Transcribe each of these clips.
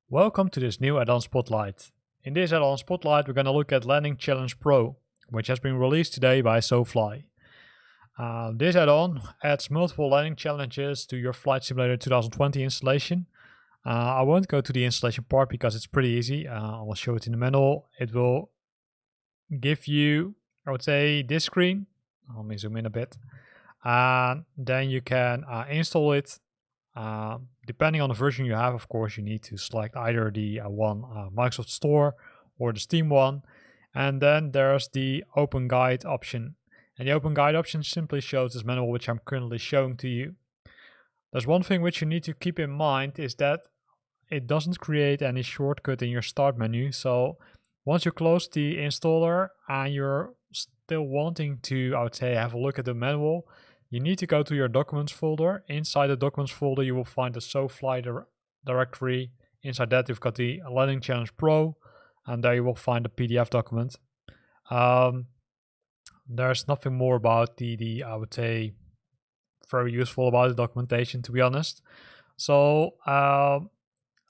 Welcome to this new add-on Spotlight. In this add-on Spotlight we're going to look at Landing Challenge Pro, which has been released today by SoFly. This add-on adds multiple landing challenges to your Flight Simulator 2020 installation. I won't go to the installation part because it's pretty easy. I will show it in the manual. It will give you, I would say, this screen. Let me zoom in a bit. And then you can install it. Depending on the version you have, of course, you need to select either the Microsoft Store or the Steam one. And then there's the Open Guide option. And the Open Guide option simply shows this manual which I'm currently showing to you. There's one thing which you need to keep in mind is that it doesn't create any shortcut in your start menu. So once you close the installer and you're still wanting to, I would say, have a look at the manual, you need to go to your documents folder. Inside the documents folder you will find the SoFly directory. Inside that you've got the Landing Challenge Pro, and there you will find the PDF document. There's nothing more about the I would say very useful about the documentation, to be honest. So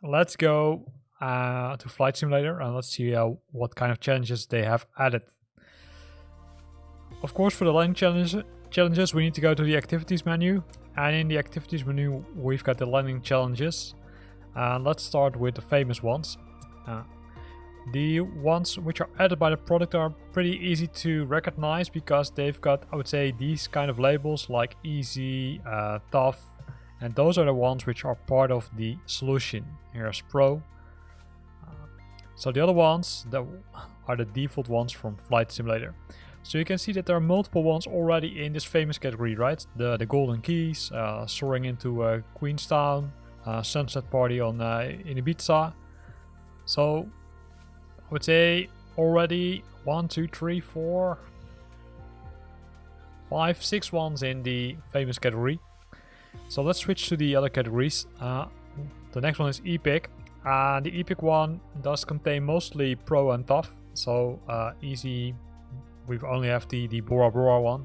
let's go to Flight Simulator and let's see what kind of challenges they have added. Of course, for the landing challenges we need to go to the activities menu, and in the activities menu we've got the landing challenges. Let's start with the famous ones. The ones which are added by the product are pretty easy to recognize because they've got, I would say, these kind of labels like easy, tough, and those are the ones which are part of the solution. Here's Pro. So the other ones that are the default ones from Flight Simulator. So you can see that there are multiple ones already in this famous category, right? The Golden Keys, soaring into Queenstown, Sunset Party on in Ibiza. So I would say already 1, 2, 3, 4, 5, 6 ones in the famous category. So let's switch to the other categories. The next one is Epic, and the Epic one does contain mostly Pro and Tough. So easy. We only have the Bora Bora one,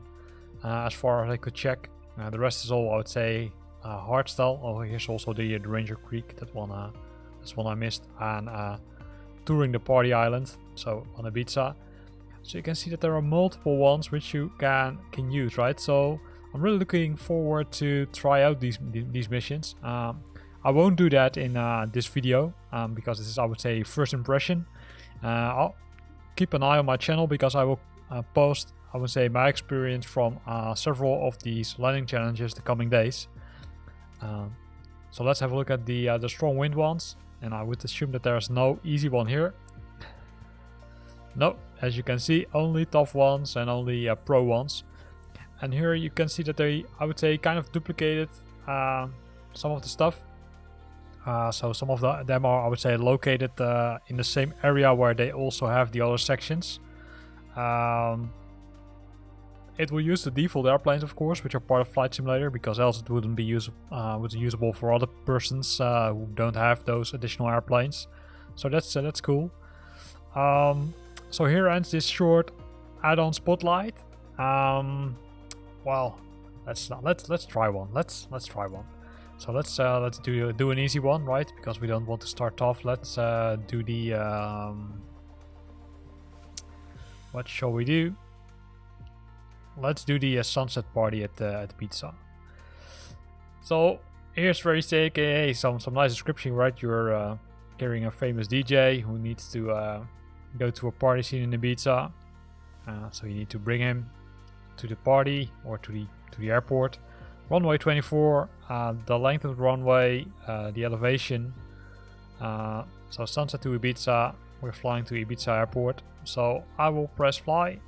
as far as I could check. The rest is all, I would say, hardstyle. Oh, here's also the Ranger Creek. That's one I missed, and touring the party island, so on Ibiza. So you can see that there are multiple ones which you can use, right? So I'm really looking forward to try out these missions. I won't do that in this video because this is, I would say, first impression. I'll keep an eye on my channel because I will post, I would say, my experience from several of these landing challenges the coming days. So let's have a look at the strong wind ones, and I would assume that there's no easy one here. No, as you can see, only tough ones and only pro ones. And here you can see that they, I would say, kind of duplicated some of the stuff. So some of them are, I would say, located in the same area where they also have the other sections. It will use the default airplanes, of course, which are part of Flight Simulator, because else it wouldn't be usable for other persons who don't have those additional airplanes. So that's cool. So here ends this short add-on spotlight. Well, let's try one. Let's try one. So let's do an easy one, right? Because we don't want to start off. Let's do the what shall we do? Let's do the sunset party at Ibiza. So here's where you say, okay, some nice description, right? You're carrying a famous DJ who needs to go to a party scene in Ibiza. So you need to bring him to the party or to the airport. Runway 24, the length of the runway, the elevation. So sunset to Ibiza. We're flying to Ibiza airport. So I will press fly.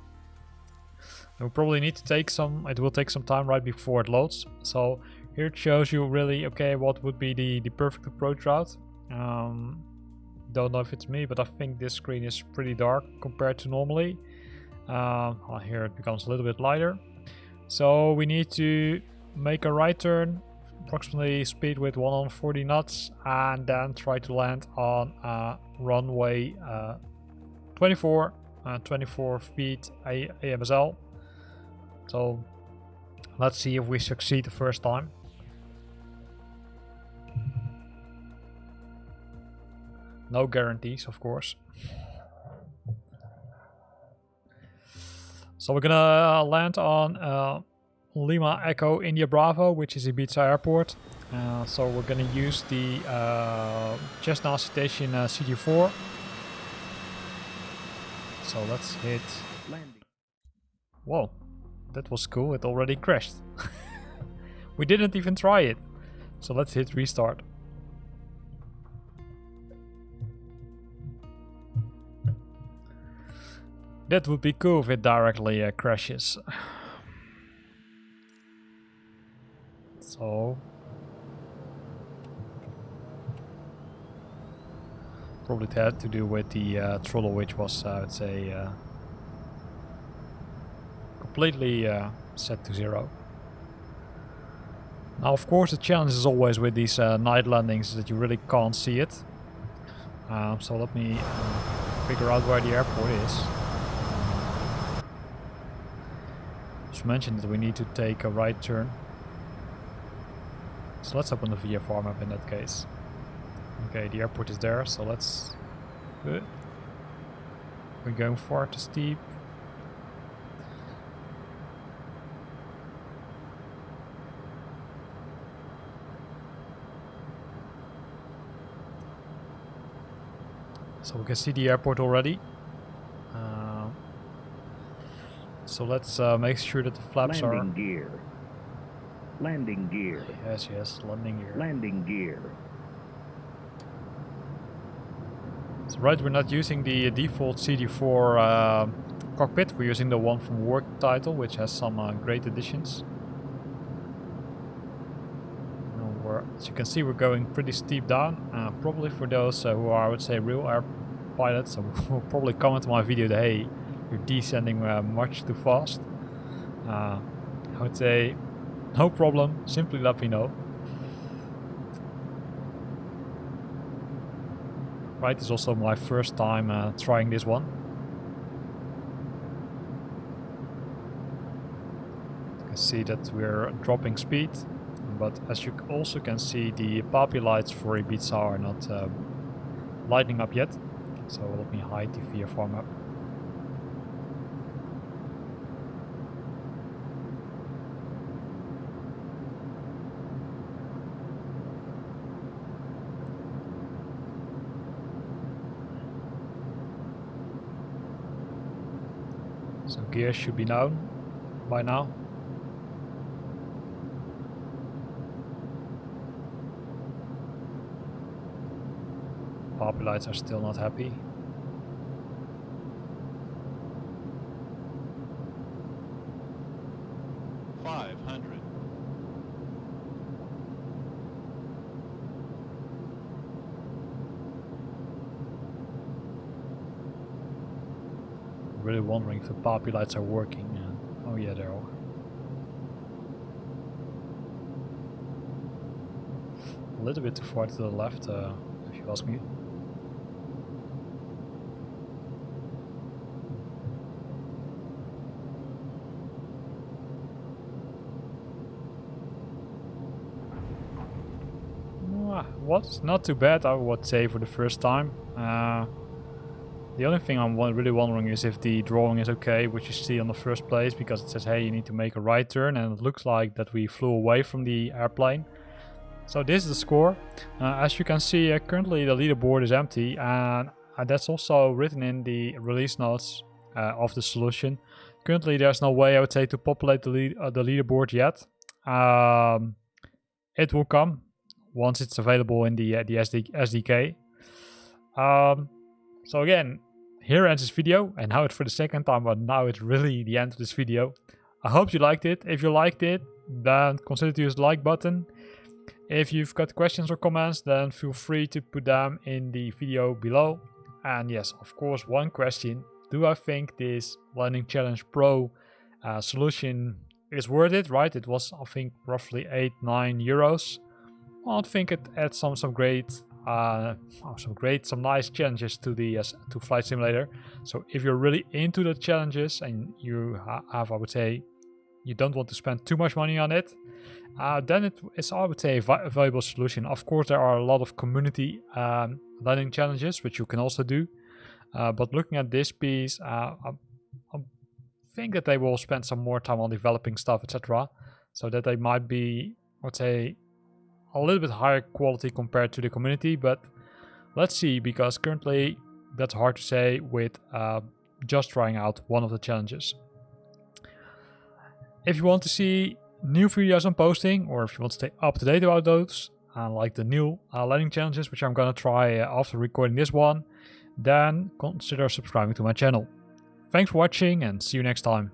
We'll probably need to take some, it will take some time right before it loads. So here it shows you really, okay, what would be the perfect approach route. Don't know if it's me, but I think this screen is pretty dark compared to normally. Here it becomes a little bit lighter. So we need to make a right turn, approximately speed with 140 knots, and then try to land on runway 24 feet AMSL. So let's see if we succeed the first time. no guarantees, of course. So we're gonna land on Lima Echo India Bravo, which is Ibiza Airport. So we're gonna use the Cessna Citation CG4. So let's hit landing. Whoa, that was cool, it already crashed. We didn't even try it. So let's hit restart. That would be cool if it directly crashes. So probably it had to do with the throttle, which was, I would say, completely set to 0. Now, of course, the challenge is always with these night landings that you really can't see it. So let me figure out where the airport is. Just mentioned that we need to take a right turn. So let's open the VFR map in that case. Okay, the airport is there, so let's... We're going far too steep. So we can see the airport already. So let's make sure that the flaps are... Landing gear. Landing gear. Yes, yes, landing gear. Landing gear. So right, we're not using the default CD4 cockpit. We're using the one from Work Title, which has some great additions. As you can see, we're going pretty steep down. Probably for those who are, I would say, real air pilots, will probably comment on my video that, hey, you're descending much too fast. I would say, no problem, simply let me know. Right, it's also my first time trying this one. You can see that we're dropping speed, but as you also can see, the PAPI lights for Ibiza are not lighting up yet. So let me hide the VFR map. So gears should be known by now. PAPI lights are still not happy. Really wondering if the PAPI lights are working. Oh yeah, they are. A little bit too far to the left, if you ask me. Was not too bad, I would say, for the first time. The only thing I'm really wondering is if the drawing is okay, which you see on the first place, because it says, hey, you need to make a right turn, and it looks like that we flew away from the airplane. So this is the score. As you can see, currently the leaderboard is empty, and that's also written in the release notes of the solution. Currently there's no way, I would say, to populate the leaderboard yet. It will come once it's available in the SDK. So again, here ends this video, and now it's for the second time, but now it's really the end of this video. I hope you liked it. If you liked it, then consider to use the like button. If you've got questions or comments, then feel free to put them in the video below. And yes, of course, one question. Do I think this Landing Challenge Pro solution is worth it, right? It was, I think, roughly 8-9 euros. Well, I think it adds some nice challenges to the to Flight Simulator. So if you're really into the challenges and you have, I would say, you don't want to spend too much money on it, then it is, I would say, a valuable solution. Of course, there are a lot of community landing challenges which you can also do, but looking at this piece, I think that they will spend some more time on developing stuff, etc., so that they might be, I would say, a little bit higher quality compared to the community. But let's see, because currently that's hard to say with just trying out one of the challenges. If you want to see new videos I'm posting, or if you want to stay up to date about those, like the new landing challenges, which I'm gonna try after recording this one, then consider subscribing to my channel. Thanks for watching and see you next time.